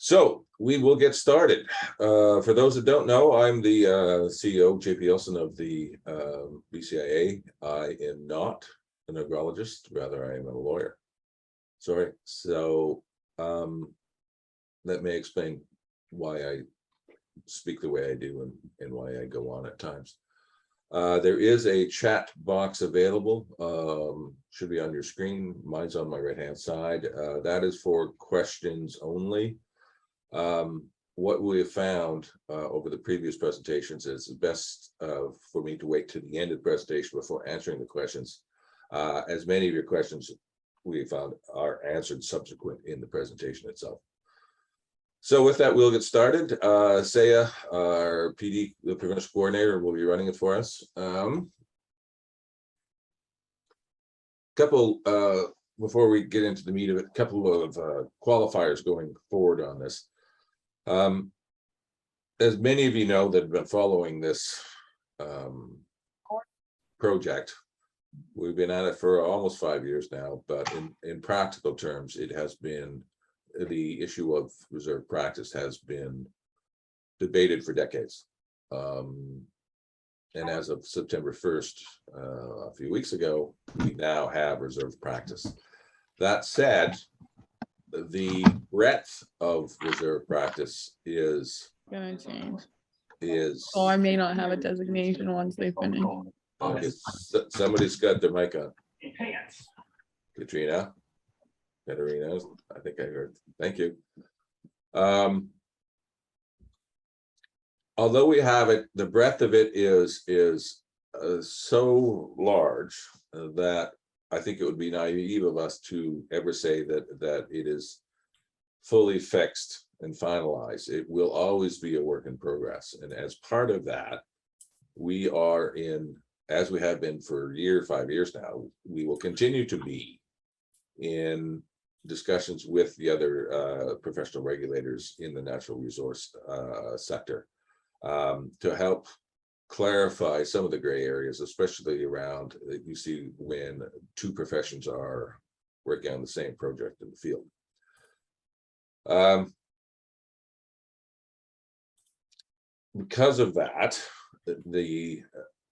So we will get started. For those that don't know, I'm the CEO, JP Olson of the BCIA. I am not an agrologist, rather I am a lawyer. Sorry. So that may explain why I speak the way I do and why I go on at times. There is a chat box available, should be on your screen. Mine's on my right-hand side. That is for questions only. What we have found over the previous presentations is best for me to wait to the end of the presentation before answering the questions. As many of your questions we found are answered subsequent in the presentation itself. So with that, we'll get started. Saya, our PD, the prevention coordinator, will be running it for us. Before we get into the meat of it, a couple of qualifiers going forward on this. As many of you know that have been following this project, we've been at it for almost 5 years now, but in practical terms, it has been, the issue of reserve practice has been debated for decades. And as of September 1st, a few weeks ago, we now have reserve practice. That said, the breadth of reserve practice is gonna change. Oh, I may not have a designation once they finish. Okay, somebody's got their mic on. Katrina, I think I heard. Thank you. Although we have it, the breadth of it is so large that I think it would be naive of us to ever say that it is fully fixed and finalized. It will always be a work in progress. And as part of that, we are in, as we have been for 5 years now, we will continue to be in discussions with the other professional regulators in the natural resource sector to help clarify some of the gray areas, especially around that you see when two professions are working on the same project in the field. Because of that,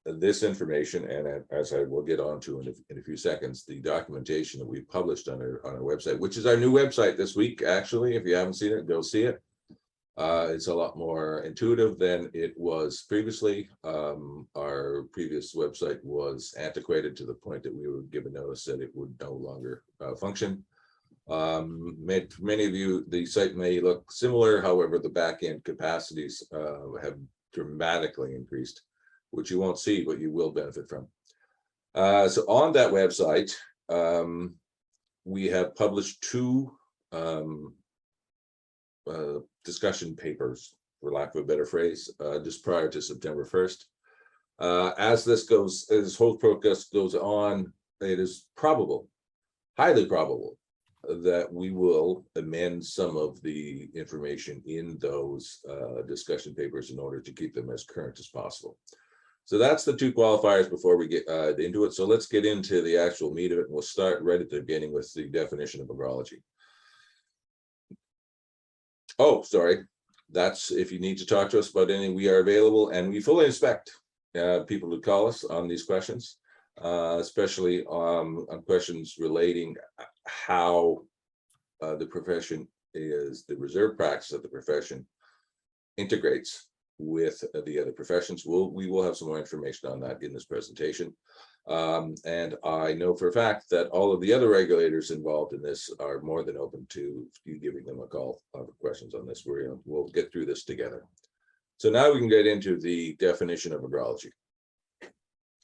this information, and as I will get on to in a few seconds, the documentation that we published on our website, which is our new website this week, actually, if you haven't seen it, go see it. It's a lot more intuitive than it was previously. Our previous website was antiquated to the point that we were given notice that it would no longer function. Many of you, the site may look similar, however, the back-end capacities have dramatically increased, which you won't see, but you will benefit from. So on that website, we have published two discussion papers, for lack of a better phrase, just prior to September 1st. As this whole process goes on, it is probable, highly probable, that we will amend some of the information in those discussion papers in order to keep them as current as possible. So that's the two qualifiers before we get into it. So let's get into the actual meat of it. And we'll start right at the beginning with the definition of agrology. Oh, sorry. That's if you need to talk to us about anything, we are available, and we fully expect people to call us on these questions, especially on questions relating how the profession is, the reserve practice of the profession integrates with the other professions. We will have some more information on that in this presentation. And I know for a fact that all of the other regulators involved in this are more than open to you giving them a call for questions on this. We'll get through this together. So now we can get into the definition of agrology.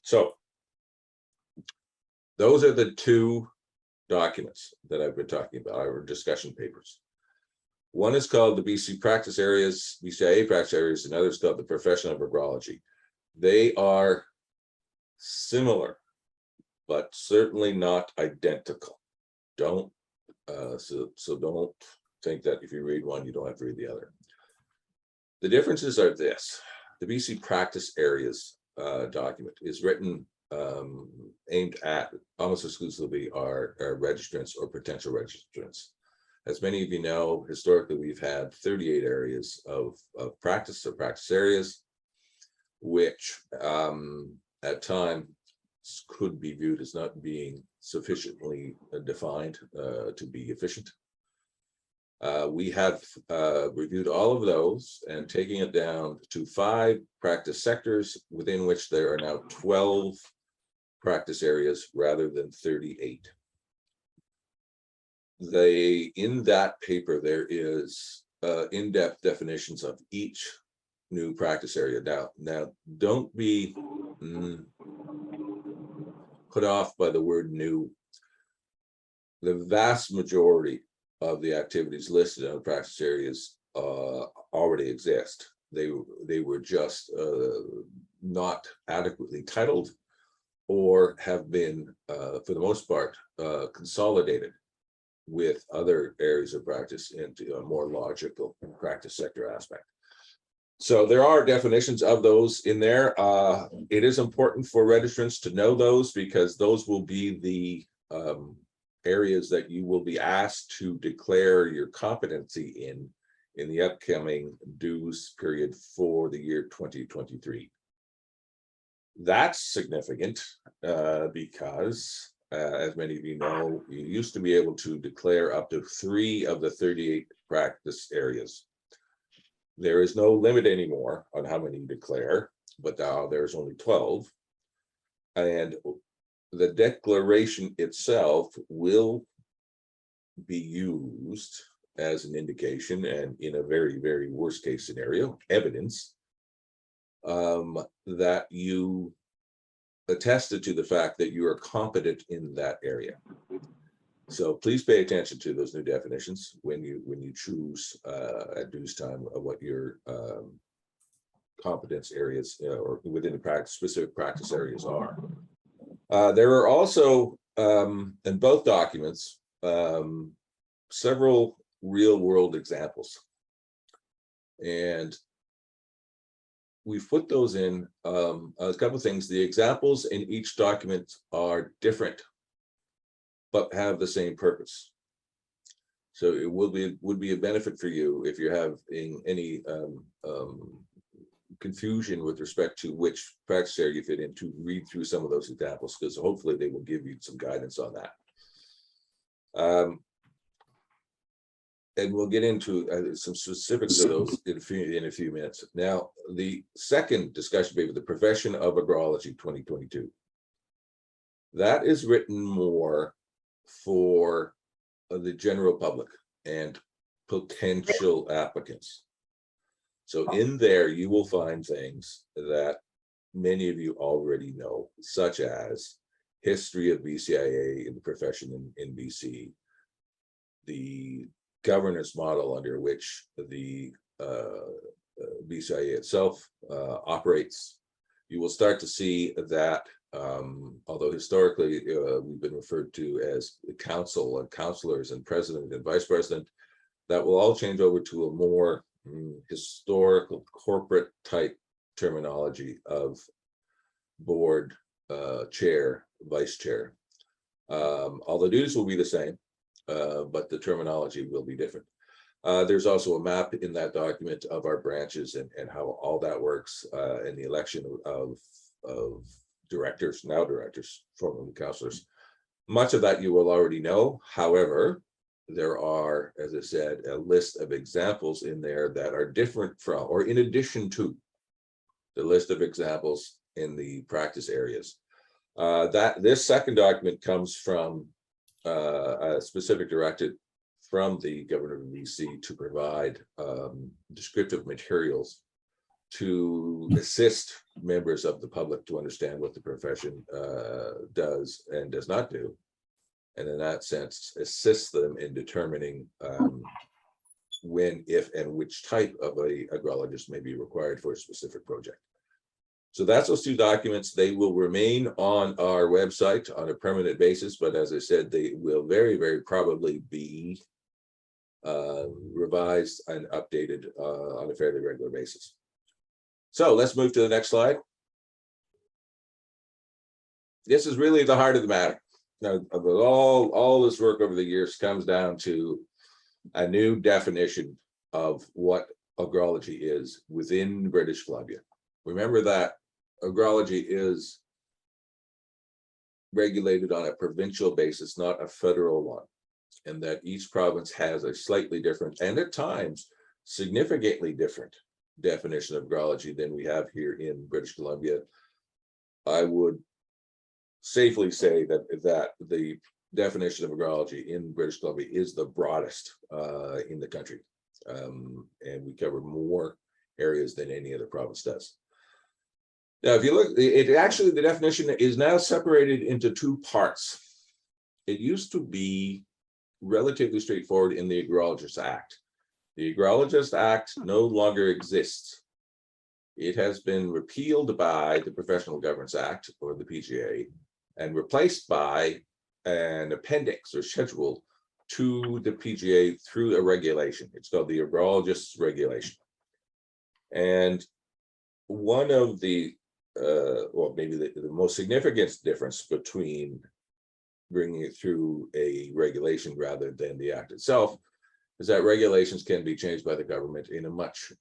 So those are the two documents that I've been talking about, our discussion papers. One is called the BCIA practice areas, and the other is called the profession of agrology. They are similar, but certainly not identical. So don't think that if you read one, you don't have to read the other. The differences are this: the BC practice areas document is written aimed at almost exclusively our registrants or potential registrants. As many of you know, historically, we've had 38 areas of practice or practice areas, which at times could be viewed as not being sufficiently defined to be efficient. We have reviewed all of those and taking it down to 5 practice sectors, within which there are now 12 practice areas rather than 38. In that paper, there is in-depth definitions of each new practice area. Now don't be put off by the word new. The vast majority of the activities listed on the practice areas already exist. They were just not adequately titled, or have been, for the most part, consolidated with other areas of practice into a more logical practice sector aspect. So there are definitions of those in there. It is important for registrants to know those, because those will be the areas that you will be asked to declare your competency in the upcoming dues period for the year 2023. That's significant because, as many of you know, you used to be able to declare up to 3 of the 38 practice areas. There is no limit anymore on how many you declare, but now there's only 12. And the declaration itself will be used as an indication, and in a very, very worst case scenario, evidence that you attested to the fact that you are competent in that area. So please pay attention to those new definitions when you choose at dues time of what your competence areas or within the specific practice areas are. There are also in both documents several real-world examples, and we've put those in a couple of things. The examples in each document are different, but have the same purpose. So it would be a benefit for you if you're having any confusion with respect to which practice area you fit in, to read through some of those examples, because hopefully they will give you some guidance on that. And we'll get into some specifics of those in a few minutes. Now, the second discussion paper, the Profession of Agrology 2022. That is written more for the general public and potential applicants. So in there, you will find things that many of you already know, such as history of BCIA in the profession in BC, the governance model under which the BCIA itself operates. You will start to see that although historically we've been referred to as the council and councillors and president and vice president, that will all change over to a more historical corporate type terminology of board, chair, vice chair. Although duties will be the same, but the terminology will be different. There's also a map in that document of our branches and how all that works, and the election of directors, now directors, formerly councillors. Much of that you will already know. However, there are, as I said, a list of examples in there that are different from, or in addition to, the list of examples in the practice areas. This second document comes from a specific directive from the governor of BC to provide descriptive materials to assist members of the public to understand what the profession does and does not do, and in that sense assist them in determining when, if, and which type of a agrologist may be required for a specific project. So that's those 2 documents. They will remain on our website on a permanent basis, but as I said, they will very, very probably be revised and updated on a fairly regular basis. So let's move to the next slide. This is really the heart of the matter. Now, all this work over the years comes down to a new definition of what agrology is within British Columbia. Remember that agrology is regulated on a provincial basis, not a federal one, and that each province has a slightly different and at times significantly different definition of agrology than we have here in British Columbia. I would safely say that the definition of agrology in British Columbia is the broadest in the country, and we cover more areas than any other province does. Now, if you look, the definition is now separated into two parts. It used to be relatively straightforward in the Agrologist Act. The Agrologist Act no longer exists. It has been repealed by the Professional Governance Act, or the PGA, and replaced by an appendix or schedule to the PGA through a regulation. It's called the Agrologist Regulation. And one of the, well, maybe the most significant difference between bringing it through a regulation rather than the act itself is that regulations can be changed by the government in a much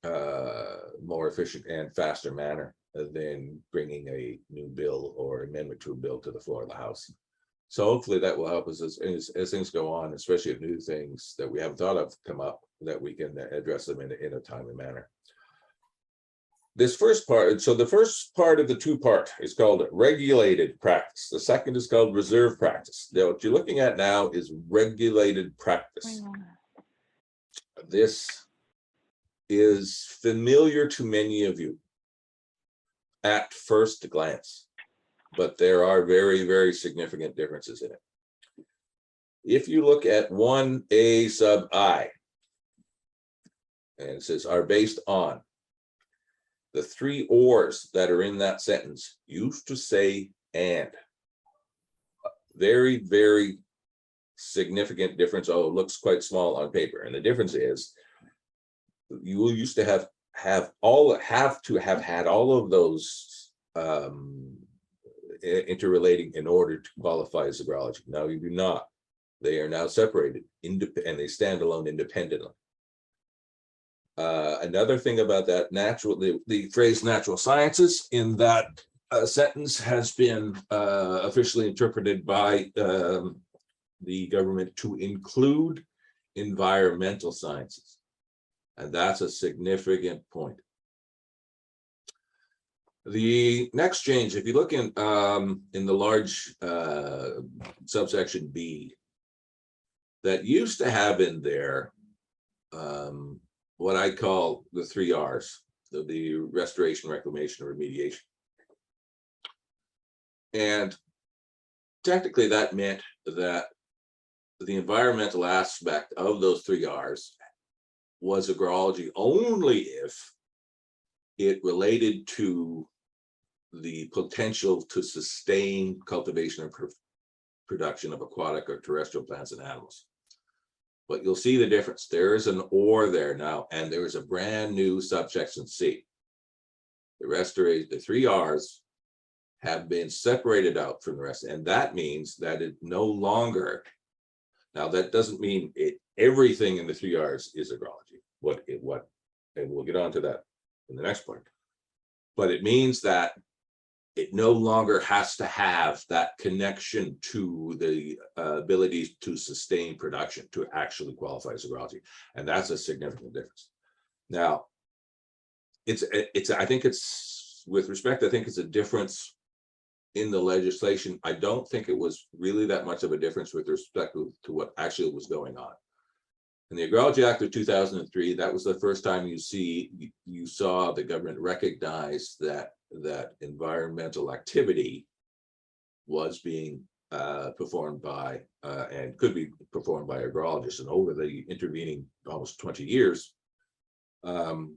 more efficient and faster manner than bringing a new bill or amendment to a bill to the floor of the House. So hopefully that will help us as things go on, especially if new things that we haven't thought of come up, that we can address them in a timely manner. This first part, so the first part of the two-part is called regulated practice. The second is called reserve practice. Now, what you're looking at now is regulated practice. This is familiar to many of you at first glance, but there are very, very significant differences in it. If you look at 1A sub I, and it says are based on, the three ors that are in that sentence used to say and. Very, very significant difference. Oh, it looks quite small on paper. And the difference is you used to have had all of those interrelating in order to qualify as agrology. Now you do not. They are now separated and they stand alone independently. Another thing about that, the phrase natural sciences in that sentence has been officially interpreted by the government to include environmental sciences. And that's a significant point. The next change, if you look in the large subsection B, that used to have in there what I call the 3 R's, the restoration, reclamation, and remediation. And technically that meant that the environmental aspect of those 3 R's was agrology only if it related to the potential to sustain cultivation and production of aquatic or terrestrial plants and animals. But you'll see the difference. There is an or there now, and there is a brand new subsection C. The 3 R's have been separated out from the rest, and that means that it no longer, now that doesn't mean everything in the 3 R's is agrology, and we'll get onto that in the next point. But it means that it no longer has to have that connection to the ability to sustain production to actually qualify as agrology, and that's a significant difference. Now, I think it's with respect. I think it's a difference in the legislation. I don't think it was really that much of a difference with respect to what actually was going on. In the Agrology Act of 2003, that was the first time you saw the government recognize that environmental activity was being performed by and could be performed by agrologists. And over the intervening almost 20 years, to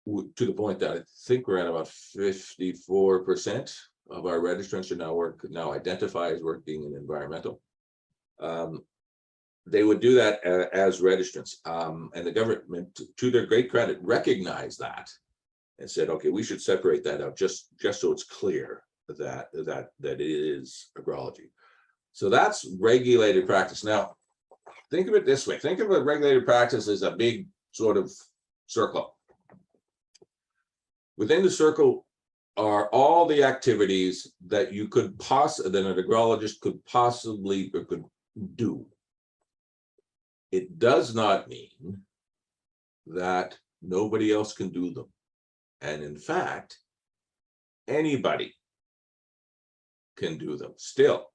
the point that I think we're at about 54% of our registrants are now identify as working in environmental. They would do that as registrants, and the government, to their great credit, recognized that and said, okay, we should separate that out just so it's clear that it is agrology. So that's regulated practice. Now, think of it this way. Think of a regulated practice as a big sort of circle. Within the circle are all the activities that you could that an agrologist could possibly or could do. It does not mean that nobody else can do them. And in fact, anybody can do them still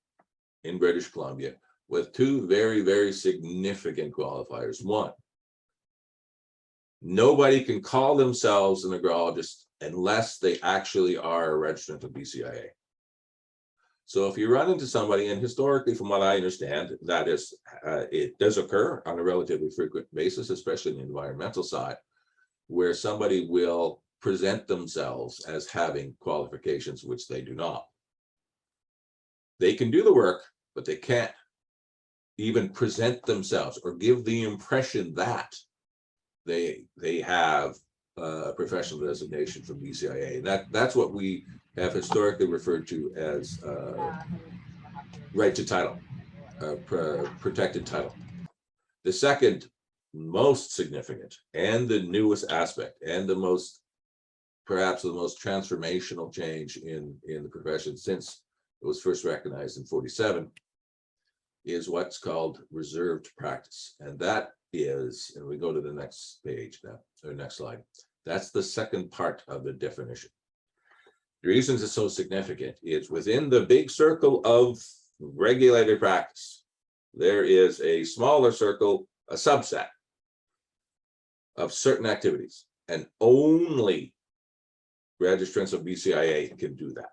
in British Columbia with two very, very significant qualifiers. One, nobody can call themselves an agrologist unless they actually are a registrant of BCIA. So if you run into somebody, and historically, from what I understand, that is, it does occur on a relatively frequent basis, especially in the environmental side, where somebody will present themselves as having qualifications which they do not. They can do the work, but they can't even present themselves or give the impression that they have a professional designation from BCIA. That's what we have historically referred to as right to title, protected title. The second most significant and the newest aspect and the most, perhaps the most transformational change in the profession since it was first recognized in 47 is what's called reserved practice. And that is, and we go to the next page now, or next slide. That's the second part of the definition. The reasons it's so significant is within the big circle of regulated practice, there is a smaller circle, a subset of certain activities, and only registrants of BCIA can do that.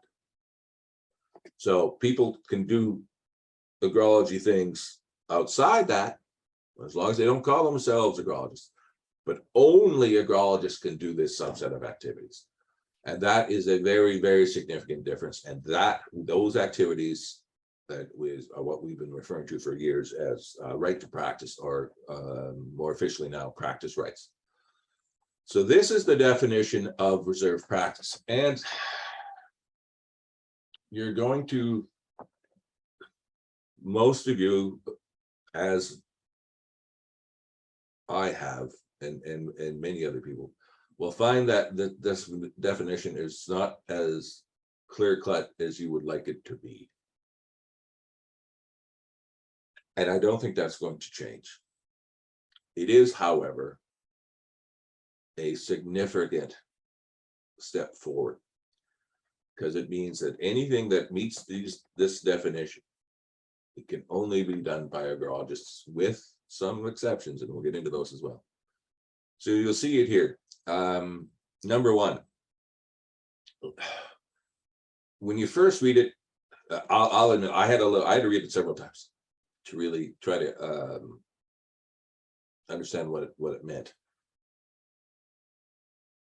So people can do agrology things outside that, as long as they don't call themselves agrologists, but only agrologists can do this subset of activities. And that is a very, very significant difference. And those activities that are what we've been referring to for years as right to practice, or more officially now, practice rights. So this is the definition of reserved practice. And you're going to, most of you, as I have, and many other people, will find that this definition is not as clear-cut as you would like it to be. And I don't think that's going to change. It is, however, a significant step forward, because it means that anything that meets this definition, it can only be done by agrologists, with some exceptions, and we'll get into those as well. So you'll see it here. Number one, when you first read it, I'll admit I had to read it several times to really try to understand what it meant.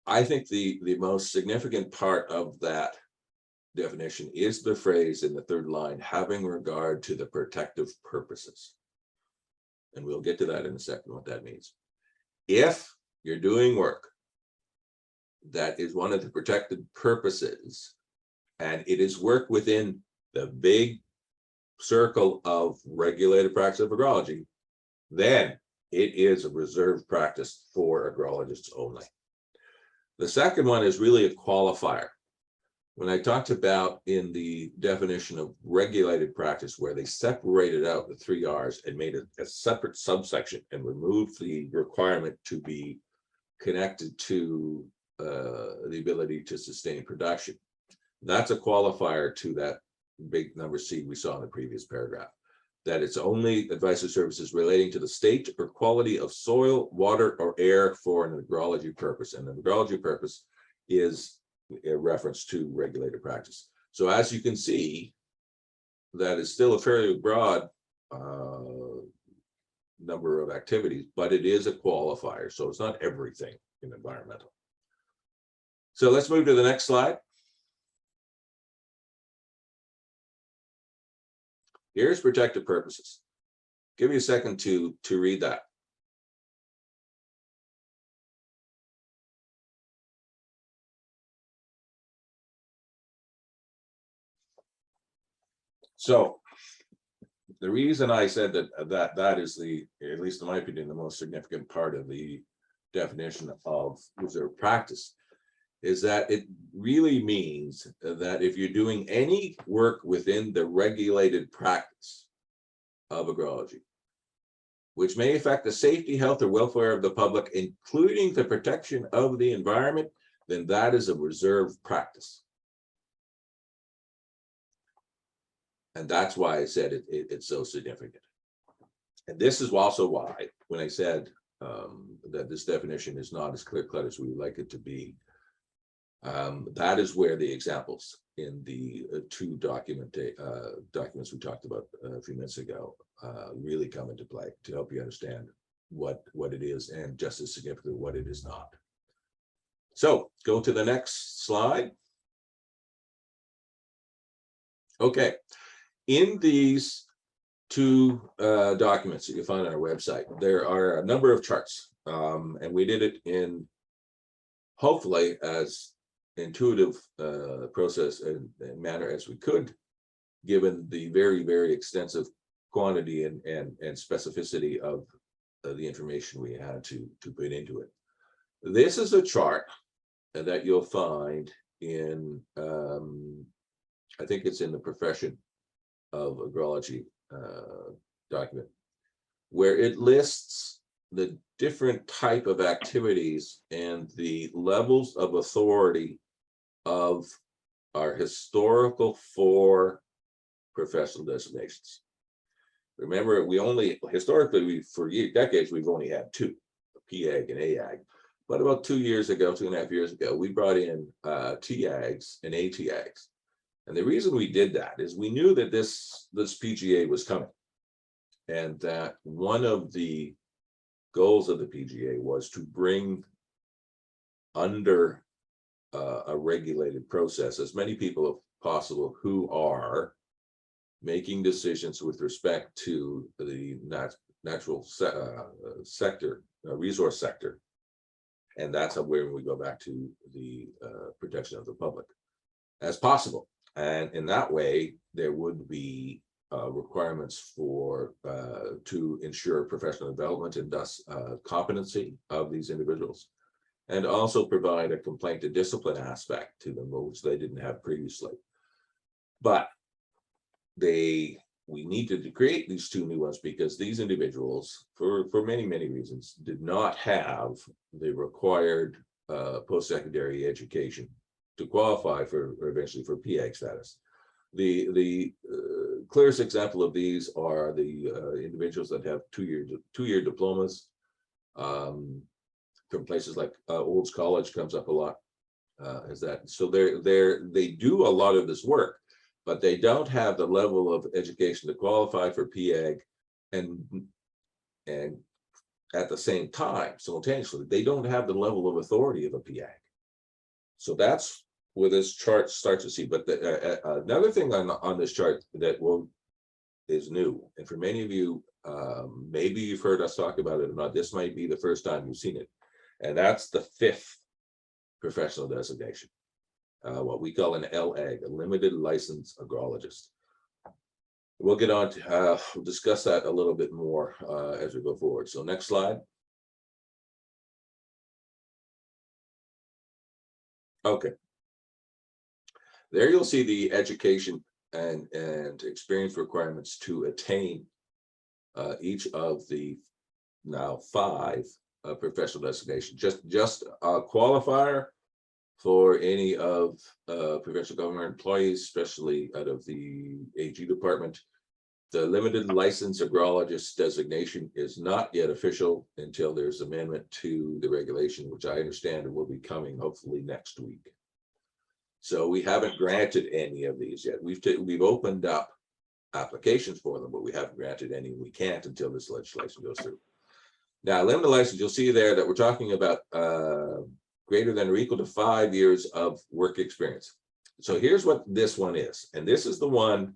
I think the most significant part of that definition is the phrase in the third line, having regard to the protective purposes. And we'll get to that in a second, what that means. If you're doing work that is one of the protected purposes, and it is work within the big circle of regulated practice of agrology, then it is a reserved practice for agrologists only. The second one is really a qualifier. When I talked about in the definition of regulated practice, where they separated out the 3 R's and made it a separate subsection and removed the requirement to be connected to the ability to sustain production, that's a qualifier to that big number C we saw in the previous paragraph, that it's only advice or services relating to the state or quality of soil, water, or air for an agrology purpose. And an agrology purpose is a reference to regulated practice. So as you can see, that is still a fairly broad number of activities, but it is a qualifier. So it's not everything in environmental. So let's move to the next slide. Here's protected purposes. Give me a second to read that. So the reason I said that is at least in my opinion, the most significant part of the definition of reserve practice is that it really means that if you're doing any work within the regulated practice of agrology, which may affect the safety, health, or welfare of the public, including the protection of the environment, then that is a reserve practice. And that's why I said it's so significant. And this is also why, when I said that this definition is not as clear-cut as we would like it to be, that is where the examples in the two documents we talked about a few minutes ago really come into play to help you understand what it is, and just as significantly what it is not. So go to the next slide. Okay, in these two documents that you find on our website, there are a number of charts, and we did it in hopefully as intuitive process and manner as we could, given the very, very extensive quantity and specificity of the information we had to put into it. This is a chart that you'll find in, I think it's in the profession of agrology document, where it lists the different type of activities and the levels of authority of our historical 4 professional designations. Remember, historically, for decades, we've only had 2, PAG and AAG. But about 2 years ago, 2.5 years ago, we brought in TAGs and ATAGs. And the reason we did that is we knew that this PGA was coming, and that one of the goals of the PGA was to bring under a regulated process as many people as possible who are making decisions with respect to the natural sector, resource sector. And that's where we go back to the protection of the public as possible. And in that way, there would be requirements for to ensure professional development and thus competency of these individuals, and also provide a complaint and discipline aspect to them, which they didn't have previously. But we needed to create these 2 new ones because these individuals, for many, many reasons, did not have the required post-secondary education to qualify for, or eventually for PAG status. The clearest example of these are the individuals that have two-year diplomas from places like Olds College comes up a lot as that. So they do a lot of this work, but they don't have the level of education to qualify for PAG, and at the same time, simultaneously, they don't have the level of authority of a PAG. So that's where this chart starts to see. But another thing on this chart that is new, and for many of you, maybe you've heard us talk about it or not, this might be the first time you've seen it, and that's the 5th professional designation, what we call an LAG, a limited license agrologist. We'll get on to we'll discuss that a little bit more as we go forward. So next slide. Okay. There you'll see the education and experience requirements to attain each of the now 5 professional designations. Just a qualifier for any of provincial government employees, especially out of the AG department. The limited license agrologist designation is not yet official until there's amendment to the regulation, which I understand will be coming hopefully next week. So we haven't granted any of these yet. We've opened up applications for them, but we haven't granted any. We can't until this legislation goes through. Now, limited license, you'll see there that we're talking about greater than or equal to 5 years of work experience. So here's what this one is, and this is the one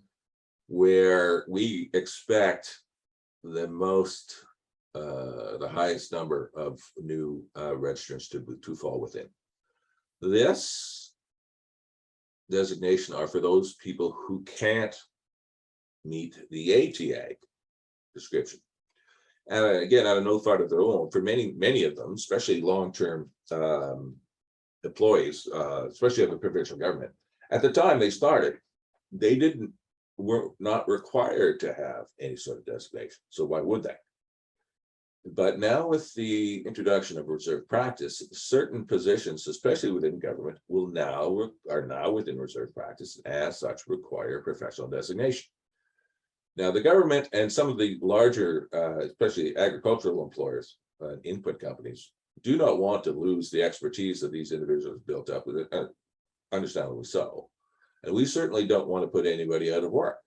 where we expect the highest number of new registrants to fall within. This designation are for those people who can't meet the ATA description. And again, out of no fault of their own, for many of them, especially long-term employees, especially of the provincial government, at the time they started, they were not required to have any sort of designation. So why would they? But now with the introduction of reserve practice, certain positions, especially within government, are now within reserve practice, and as such require professional designation. Now, the government and some of the larger, especially agricultural employers, input companies, do not want to lose the expertise that these individuals built up, understandably so. And we certainly don't want to put anybody out of work.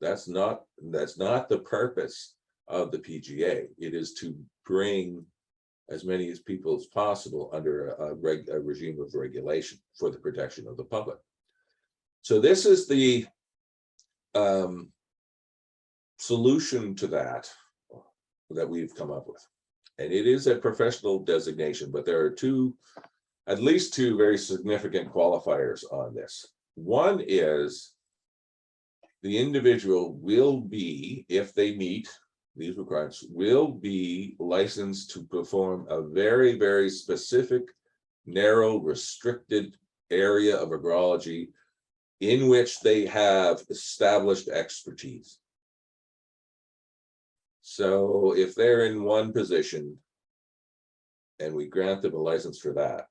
That's not the purpose of the PGA. It is to bring as many as people as possible under a regime of regulation for the protection of the public. So this is the solution to that we've come up with. And it is a professional designation, but there are at least two very significant qualifiers on this. One is the individual will be, if they meet these requirements, will be licensed to perform a very, very specific, narrow, restricted area of agrology in which they have established expertise. So if they're in one position and we grant them a license for that,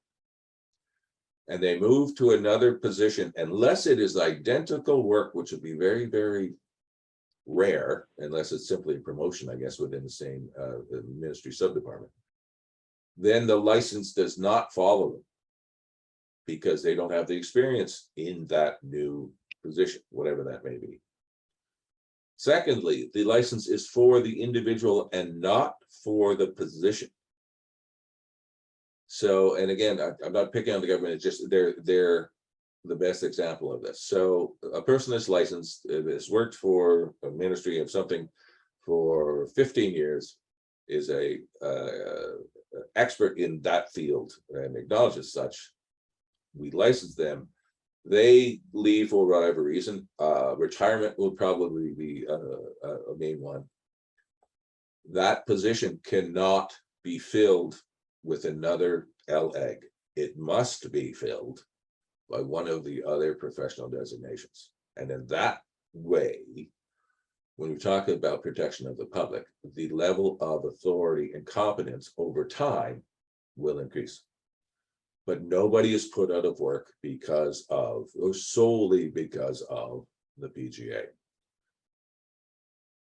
and they move to another position, unless it is identical work, which would be very, very rare, unless it's simply a promotion, I guess, within the same ministry subdepartment, then the license does not follow them because they don't have the experience in that new position, whatever that may be. Secondly, the license is for the individual and not for the position. So, and again, I'm not picking on the government, it's just they're the best example of this. So a person is licensed, has worked for a ministry of something for 15 years, is a expert in that field and acknowledges such. We license them. They leave for whatever reason. Retirement will probably be a main one. That position cannot be filled with another LEG. It must be filled by one of the other professional designations. And in that way, when we talk about protection of the public, the level of authority and competence over time will increase. But nobody is put out of work because of, or solely because of, the PGA.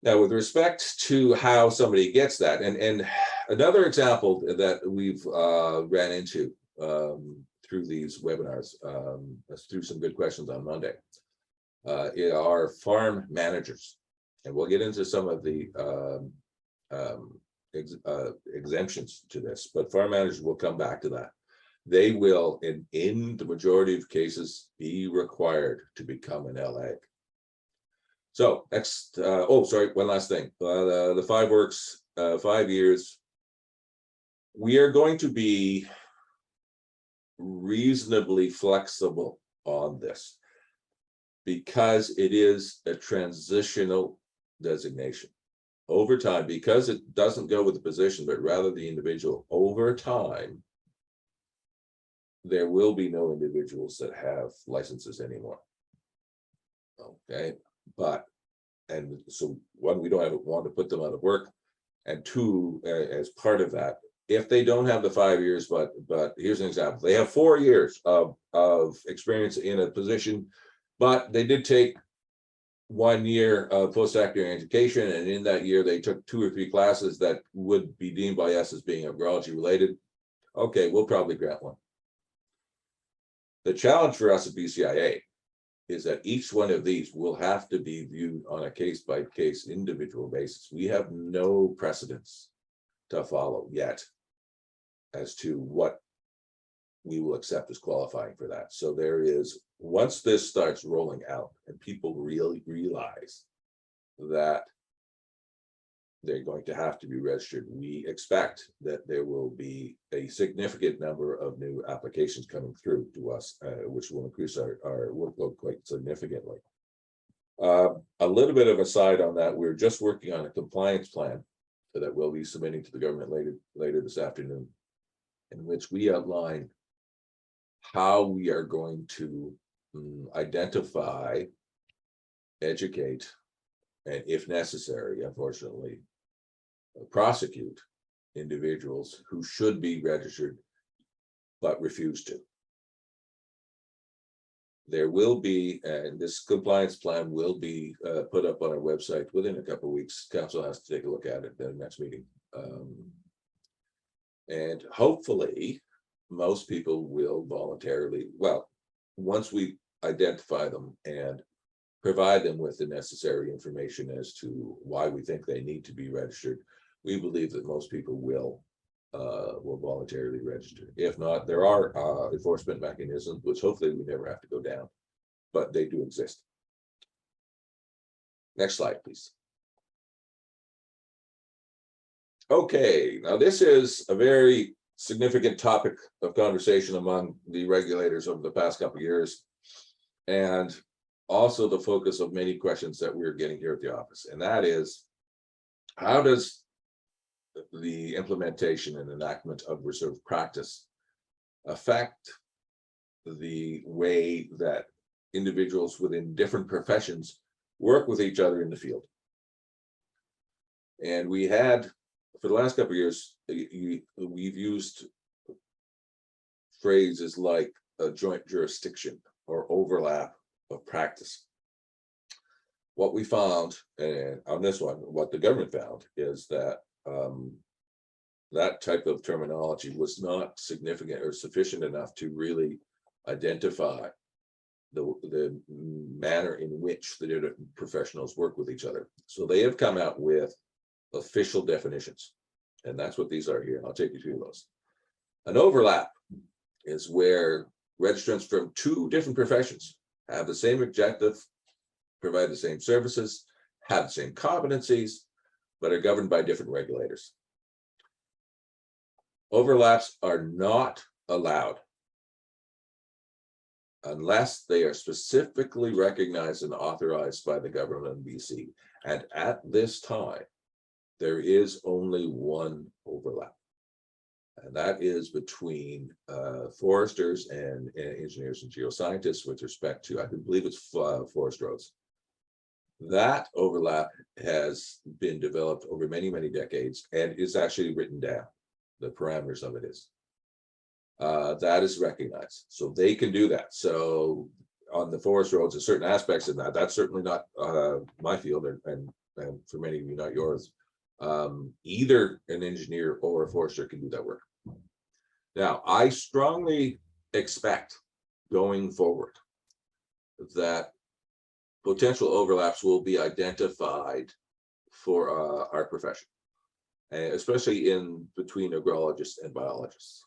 Now, with respect to how somebody gets that, and another example that we've ran into through these webinars, through some good questions on Monday, are farm managers. And we'll get into some of the exemptions to this, but farm managers will come back to that. They will, in the majority of cases, be required to become an LEG. So next, one last thing. The 5 works, 5 years. We are going to be reasonably flexible on this because it is a transitional designation. Over time, because it doesn't go with the position, but rather the individual, over time, there will be no individuals that have licenses anymore. Okay, and so one, we don't want to put them out of work, and two, as part of that, if they don't have the 5 years, but here's an example: they have 4 years of experience in a position, but they did take 1 year of post-secondary education, and in that year they took 2 or 3 classes that would be deemed by us as being agrology related. Okay, we'll probably grant one. The challenge for us at BCIA is that each one of these will have to be viewed on a case-by-case individual basis. We have no precedents to follow yet as to what we will accept as qualifying for that. So there is, once this starts rolling out and people really realize that they're going to have to be registered, we expect that there will be a significant number of new applications coming through to us, which will increase our workload quite significantly. A little bit of a side on that, we're just working on a compliance plan that we'll be submitting to the government later this afternoon, in which we outline how we are going to identify, educate, and if necessary, unfortunately, prosecute individuals who should be registered but refuse to. There will be, and this compliance plan will be put up on our website within a couple of weeks. Council has to take a look at it at the next meeting. And hopefully, most people will voluntarily, well, once we identify them and provide them with the necessary information as to why we think they need to be registered, we believe that most people will voluntarily register. If not, there are enforcement mechanisms, which hopefully we never have to go down, but they do exist. Next slide, please. Okay, now this is a very significant topic of conversation among the regulators over the past couple of years, and also the focus of many questions that we're getting here at the office, and that is, how does the implementation and enactment of reserve practice affect the way that individuals within different professions work with each other in the field? And we had, for the last couple of years, we've used phrases like a joint jurisdiction or overlap of practice. What we found, and on this one, what the government found, is that that type of terminology was not significant or sufficient enough to really identify the manner in which the different professionals work with each other. So they have come out with official definitions, and that's what these are here. I'll take you through those. An overlap is where registrants from two different professions have the same objective, provide the same services, have the same competencies, but are governed by different regulators. Overlaps are not allowed unless they are specifically recognized and authorized by the government of BC. And at this time, there is only one overlap, and that is between foresters and engineers and geoscientists with respect to, I believe it's forest roads. That overlap has been developed over many, many decades and is actually written down. The parameters of it is. That is recognized. So they can do that. So on the forest roads, there's certain aspects of that. That's certainly not my field, and for many of you, not yours. Either an engineer or a forester can do that work. Now, I strongly expect going forward that potential overlaps will be identified for our profession, especially in between agrologists and biologists.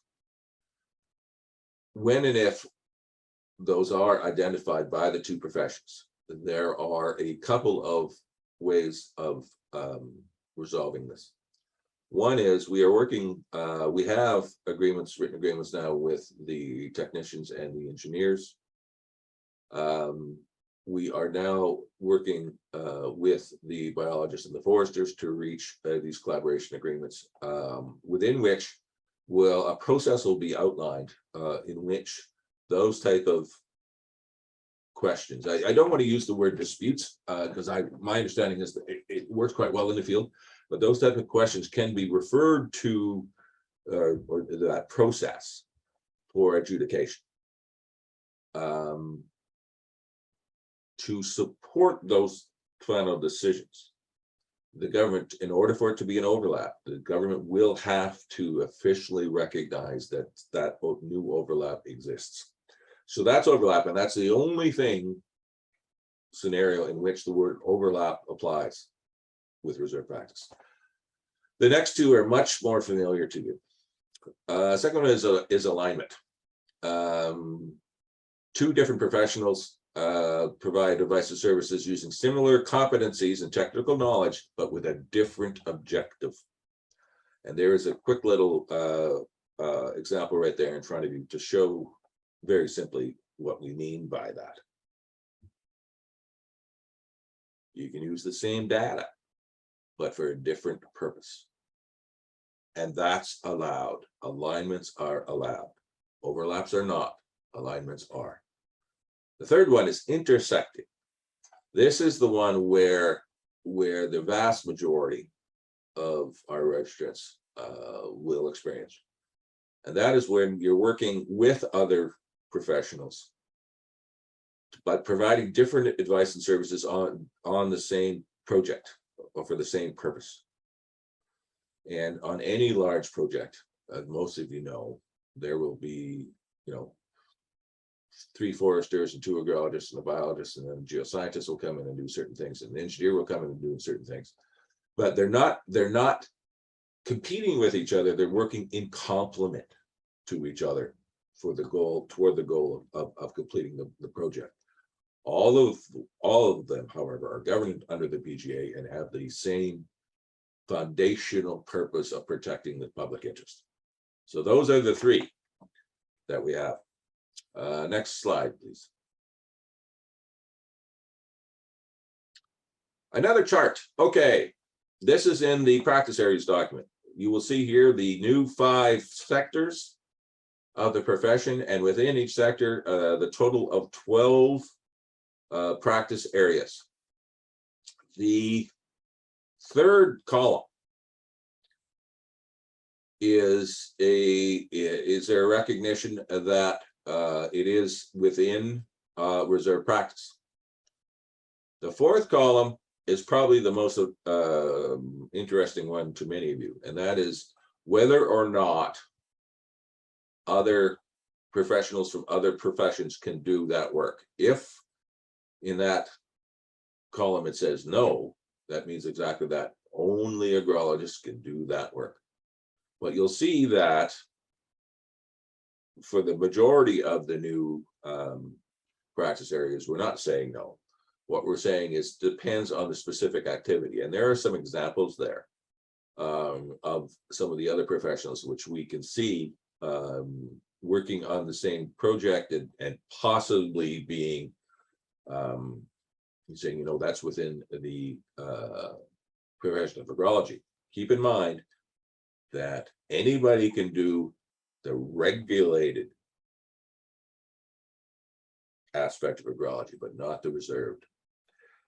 When and if those are identified by the two professions, there are a couple of ways of resolving this. One is we are working, we have agreements, written agreements now with the technicians and the engineers. We are now working with the biologists and the foresters to reach these collaboration agreements, within which a process will be outlined in which those type of questions, I don't want to use the word disputes because my understanding is that it works quite well in the field, but those type of questions can be referred to or that process for adjudication. To support those final decisions, the government, in order for it to be an overlap, the government will have to officially recognize that that new overlap exists. So that's overlap, and that's the only scenario in which the word overlap applies with reserve practice. The next two are much more familiar to you. Second one is alignment. Two different professionals provide advice and services using similar competencies and technical knowledge, but with a different objective. And there is a quick little example right there in front of you to show very simply what we mean by that. You can use the same data, but for a different purpose. And that's allowed. Alignments are allowed. Overlaps are not. Alignments are. The third one is intersecting. This is the one where the vast majority of our registrants will experience. And that is when you're working with other professionals, but providing different advice and services on the same project or for the same purpose. And on any large project, as most of you know, there will be, 3 foresters and 2 agrologists and a biologist, and then a geoscientist will come in and do certain things, and an engineer will come in and do certain things. But they're not competing with each other. They're working in complement to each other for the goal, toward the goal of completing the project. All of them, however, are governed under the BCIA and have the same foundational purpose of protecting the public interest. So those are the 3 that we have. Next slide, please. Another chart. Okay, this is in the practice areas document. You will see here the new 5 sectors of the profession, and within each sector, the total of 12 practice areas. The third column is a recognition that it is within reserve practice. The fourth column is probably the most interesting one to many of you, and that is whether or not other professionals from other professions can do that work. If in that column it says no, that means exactly that. Only agrologists can do that work. But you'll see that for the majority of the new practice areas, we're not saying no. What we're saying is depends on the specific activity. And there are some examples there of some of the other professionals which we can see working on the same project and possibly being saying, that's within the profession of agrology. Keep in mind that anybody can do the regulated aspect of agrology, but not the reserved.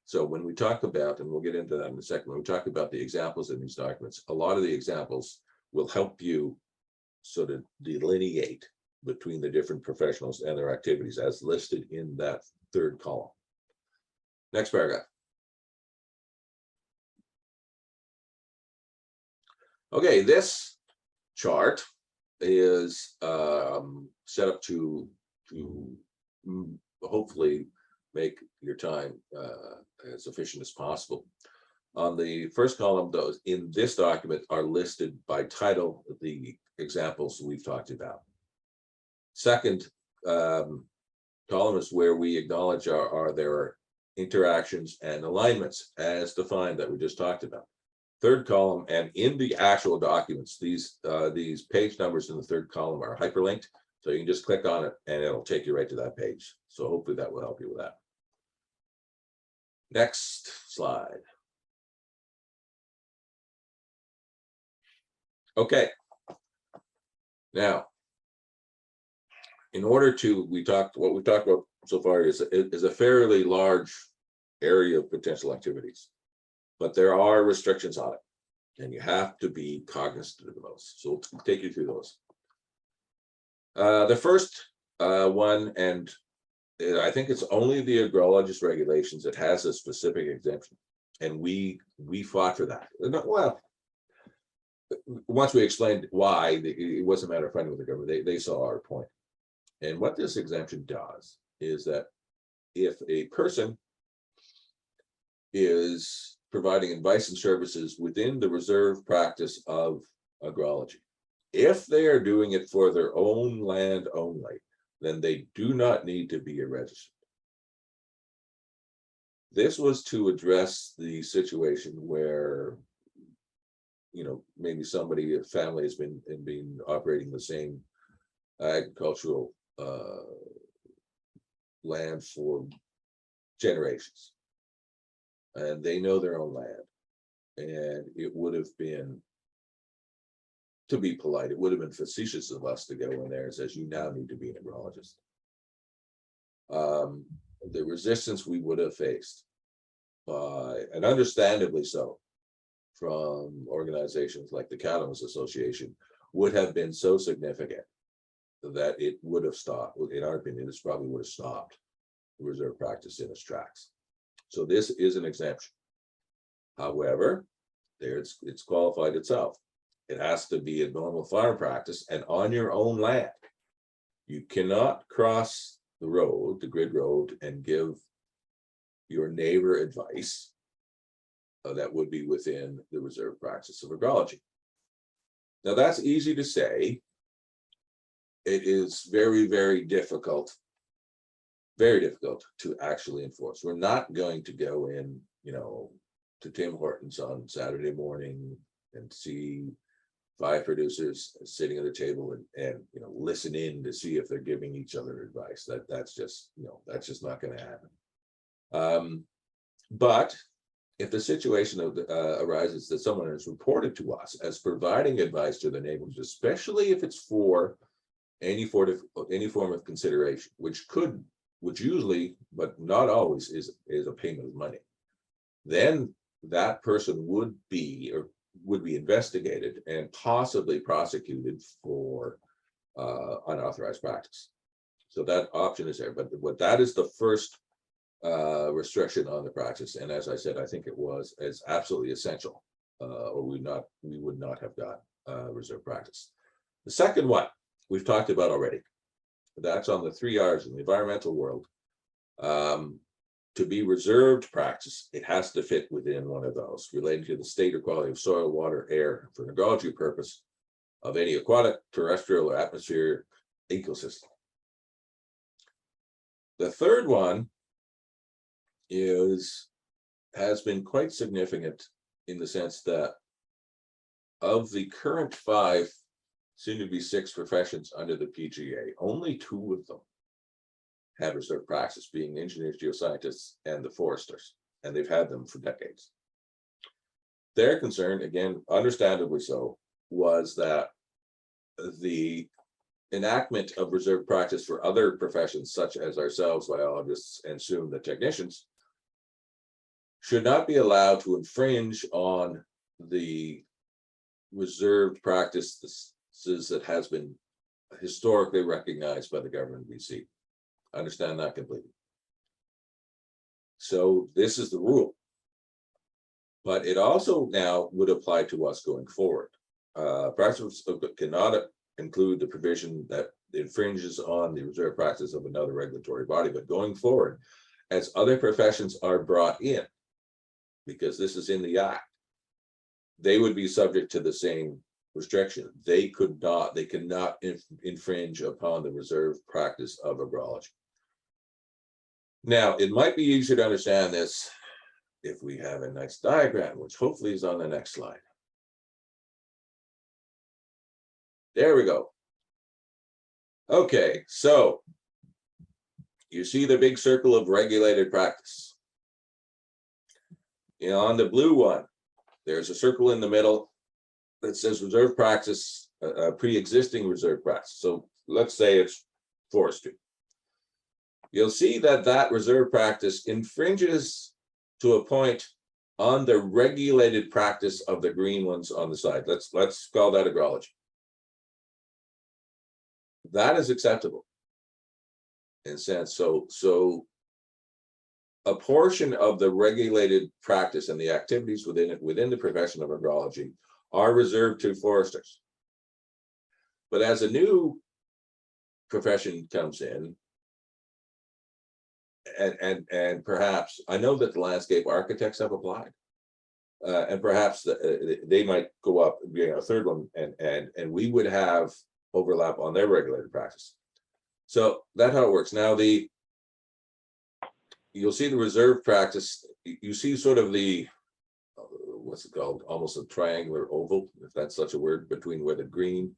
So when we talk about, and we'll get into that in a second, when we talk about the examples in these documents, a lot of the examples will help you sort of delineate between the different professionals and their activities as listed in that third column. Next paragraph. Okay, this chart is set up to hopefully make your time as efficient as possible. On the first column, those in this document are listed by title, the examples we've talked about. Second column is where we acknowledge their interactions and alignments as defined that we just talked about. Third column, and in the actual documents, these page numbers in the third column are hyperlinked, so you can just click on it and it'll take you right to that page. So hopefully that will help you with that. Next slide. Okay. Now, in order to, what we've talked about so far is a fairly large area of potential activities, but there are restrictions on it, and you have to be cognizant of those. So we'll take you through those. The first one, and I think it's only the Agrologist Regulations that has a specific exemption, and we fought for that. Well, once we explained why, it wasn't a matter of fighting with the government. They saw our point. And what this exemption does is that if a person is providing advice and services within the reserve practice of agrology, if they are doing it for their own land only, then they do not need to be a registrant. This was to address the situation where, maybe somebody, a family has been operating the same agricultural land for generations. and they know their own land. And it would have been, to be polite, it would have been facetious of us to go in there and says, you now need to be an agrologist. The resistance we would have faced, and understandably so, from organizations like the Cattlemen's Association would have been so significant that it would have stopped. In our opinion, this probably would have stopped the reserve practice in its tracks. So this is an exemption. However, there it's qualified itself. It has to be a normal farm practice and on your own land. You cannot cross the road, the grid road, and give your neighbor advice that would be within the reserve practice of agrology. Now that's easy to say. It is very, very difficult to actually enforce. We're not going to go in, to Tim Hortons on Saturday morning and see 5 producers sitting at a table and listen in to see if they're giving each other advice. That's just not going to happen. But if the situation arises that someone has reported to us as providing advice to the neighbors, especially if it's for any form of consideration, which usually, but not always, is a payment of money, then that person would be investigated and possibly prosecuted for unauthorized practice. So that option is there, but that is the first restriction on the practice. And as I said, I think it's absolutely essential, or we would not have got reserve practice. The second one we've talked about already. That's on the 3 R's in the environmental world. To be reserved practice, it has to fit within one of those relating to the state or quality of soil, water, air for an agrology purpose of any aquatic, terrestrial, or atmospheric ecosystem. The third one has been quite significant in the sense that of the current 5, soon to be 6 professions under the PGA, only 2 of them have reserve practice, being engineers, geoscientists, and the foresters, and they've had them for decades. Their concern, again, understandably so, was that the enactment of reserve practice for other professions, such as ourselves, biologists, and soon the technicians, should not be allowed to infringe on the reserved practices that has been historically recognized by the government of BC. Understand that completely. So this is the rule, but it also now would apply to us going forward. Practice cannot include the provision that infringes on the reserve practice of another regulatory body, but going forward, as other professions are brought in, because this is in the Act, they would be subject to the same restriction. They cannot infringe upon the reserve practice of agrology. Now, it might be easier to understand this if we have a nice diagram, which hopefully is on the next slide. There we go. Okay, so you see the big circle of regulated practice. On the blue one, there's a circle in the middle that says reserve practice, pre-existing reserve practice. So let's say it's forestry. You'll see that reserve practice infringes to a point on the regulated practice of the green ones on the side. Let's call that agrology. That is acceptable in a sense. So a portion of the regulated practice and the activities within the profession of agrology are reserved to foresters. But as a new profession comes in, and perhaps, I know that the landscape architects have applied, and perhaps they might go up, a third one, and we would have overlap on their regulated practice. So that's how it works. Now you'll see the reserve practice. You see sort of the, what's it called, almost a triangular oval, if that's such a word, between where the green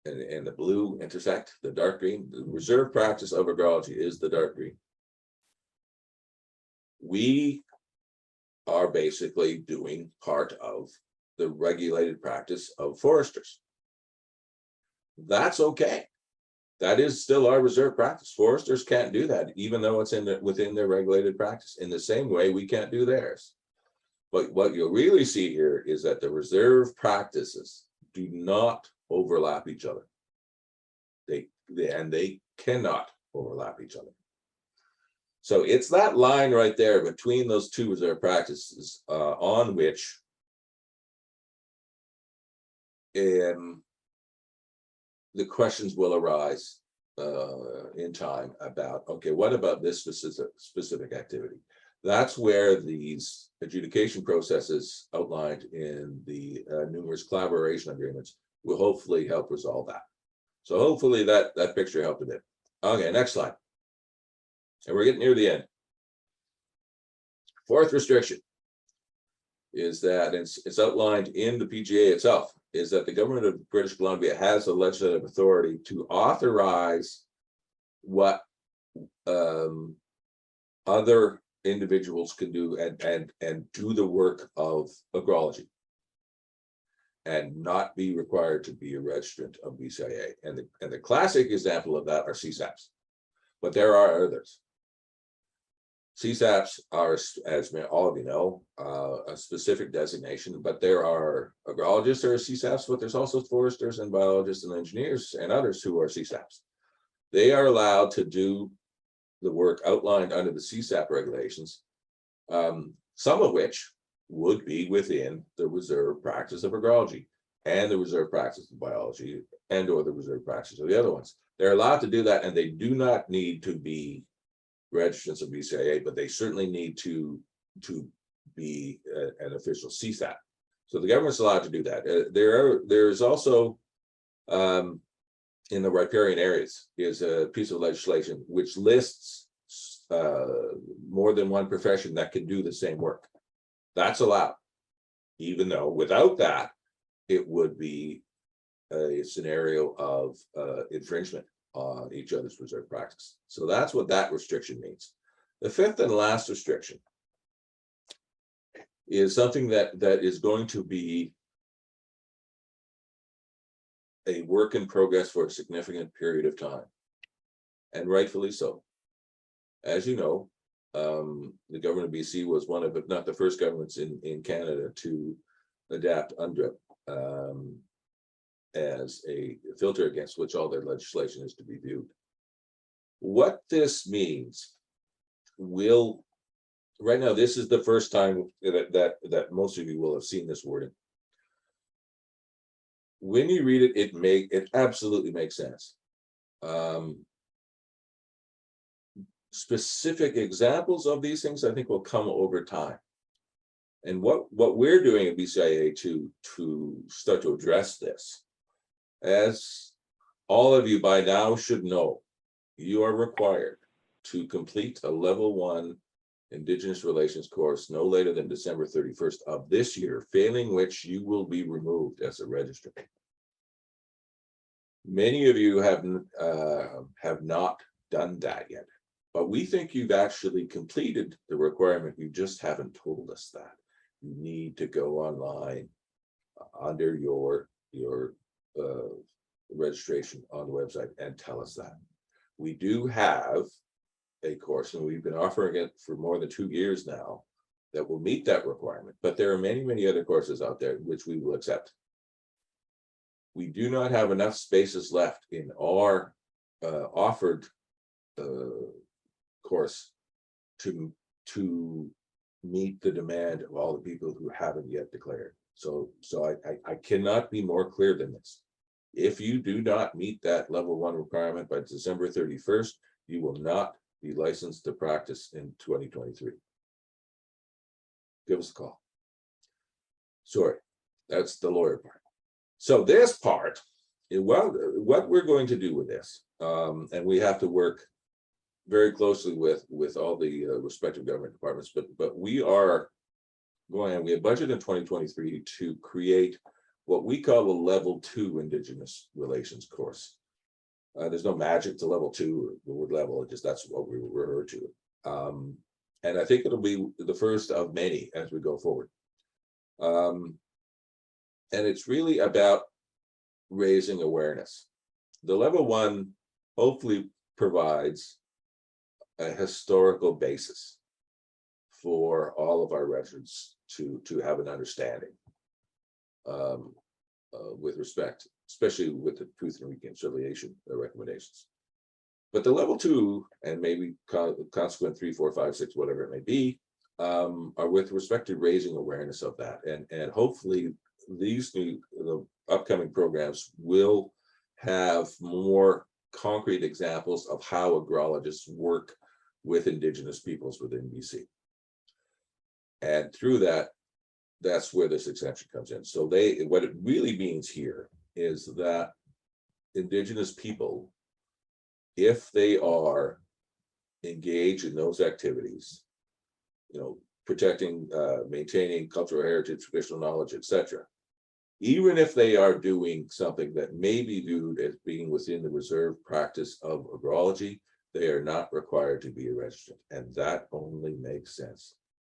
and the blue intersect, the dark green. The reserve practice of agrology is the dark green. We are basically doing part of the regulated practice of foresters. That's okay. That is still our reserve practice. Foresters can't do that, even though it's within their regulated practice. In the same way, we can't do theirs. But what you'll really see here is that the reserve practices do not overlap each other. They cannot overlap each other. So it's that line right there between those two reserve practices on which the questions will arise in time about, okay, what about this specific activity? That's where these adjudication processes outlined in the numerous collaboration agreements will hopefully help resolve that. So hopefully that picture helped a bit. Okay, next slide. And we're getting near the end. Fourth restriction is that it's outlined in the PGA itself, is that the government of British Columbia has the legislative authority to authorize what other individuals can do and do the work of agrology and not be required to be a registrant of BCIA. And the classic example of that are CSAPs, but there are others. CSAPs are, as all of you know, a specific designation, but there are agrologists who are CSAPs, but there's also foresters and biologists and engineers and others who are CSAPs. They are allowed to do the work outlined under the CSAP regulations, some of which would be within the reserve practice of agrology and the reserve practice of biology and or the reserve practice of the other ones. They're allowed to do that, and they do not need to be registrants of BCIA, but they certainly need to be an official CSAP. So the government's allowed to do that. There's also in the riparian areas is a piece of legislation which lists more than one profession that can do the same work. That's allowed, even though without that, it would be a scenario of infringement on each other's reserve practice. So that's what that restriction means. The fifth and last restriction is something that is going to be a work in progress for a significant period of time, and rightfully so. As you know, the government of BC was one of, if not the first governments in Canada to adapt UNDRIP as a filter against which all their legislation is to be viewed. What this means right now, this is the first time that most of you will have seen this wording. When you read it, it absolutely makes sense. Specific examples of these things, I think, will come over time. And what we're doing at BCIA to start to address this, as all of you by now should know, you are required to complete a level 1 Indigenous Relations course no later than December 31st of this year, failing which you will be removed as a registrant. Many of you have not done that yet, but we think you've actually completed the requirement. You just haven't told us that. You need to go online under your registration on the website and tell us that. We do have a course, and we've been offering it for more than 2 years now, that will meet that requirement, but there are many other courses out there which we will accept. We do not have enough spaces left in our offered course to meet the demand of all the people who haven't yet declared. So I cannot be more clear than this. If you do not meet that level 1 requirement by December 31st, you will not be licensed to practice in 2023. Give us a call. Sorry, that's the lawyer part. So this part, well, what we're going to do with this, and we have to work very closely with all the respective government departments, but we are going, and we have budget in 2023 to create what we call a level 2 Indigenous Relations course. There's no magic to level 2, or the word level, just that's what we refer to. And I think it'll be the first of many as we go forward. And it's really about raising awareness. The level 1 hopefully provides a historical basis for all of our residents to have an understanding with respect, especially with the truth and reconciliation recommendations. But the level 2 and maybe consequent 3, 4, 5, 6, whatever it may be, are with respect to raising awareness of that. And hopefully these the upcoming programs will have more concrete examples of how agrologists work with Indigenous peoples within BC. And through that, that's where this exemption comes in. So what it really means here is that Indigenous people, if they are engaged in those activities, protecting, maintaining cultural heritage, traditional knowledge, etc., even if they are doing something that may be viewed as being within the reserved practice of agrology, they are not required to be a registrant. And that only makes sense.